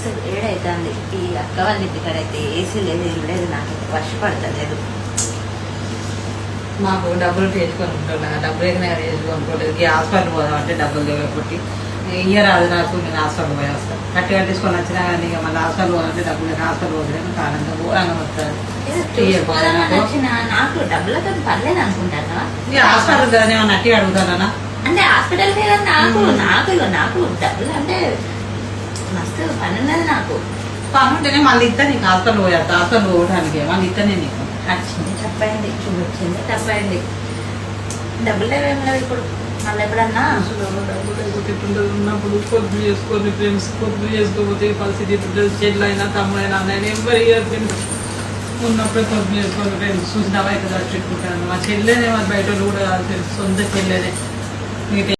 మస్తు ఏడైతుంది. ఈ అక్క వాళ్ళ ఇంటికాడ అయితే ఏసీ లేదు, ఏం లేదు, నాకు వర్షపడతలేదు. మాకు డబ్బులు చేసుకొని ఉంటున్నా, డబ్బులు ఎక్కడ చేసుకొనుకోలేదు. ఈ హాస్పిటల్ పోదాం అంటే డబ్బులు లేకపోతే ఇయర్ రాదు నాకు. నేను హాస్పిటల్ పోయి వస్తాను, కట్టుకొని వచ్చినా కానీ ఇక మళ్ళీ హాస్పిటల్ పోవాలంటే డబ్బులు లేక హాస్పిటల్ పోతే కాలంగా ఘోరంగా వస్తుంది. నాకు డబ్బులతో పర్లేదు అనుకుంటాను. ఈ హాస్పిటల్ కదా ఏమన్నా అట్టి అడుగుతానా అంటే హాస్పిటల్ మీద నాకు నాకు నాకు డబ్బులు అంటే మస్తు పని ఉన్నది. నాకు పనుంటేనే మళ్ళీ ఇస్తా నీకు హాస్పిటల్ పోయేస్తా. హాస్పిటల్ పోవడానికి మళ్ళీ ఇస్తానే నీకు. వచ్చింది తప్పైంది, చూడొచ్చింది తప్పైంది. డబ్బులు లేవేం లేవు ఇప్పుడు. మళ్ళీ ఎప్పుడన్నా ఉన్నప్పుడు పొద్దు చేసుకొని ఫ్రెండ్స్ పొద్దు చేసుకోకపోతే పరిస్థితి చెల్లు అయినా తమ్ముడైనా అన్నైనా ఎవరి ఉన్నప్పుడే పొద్దు చేసుకొని ఫ్రెండ్స్ చూసినావా ఇక్కడ పెట్టుకుంటాను. మా చెల్లెనే మరి బయట కూడా కాదు, సొంత చెల్లెనే.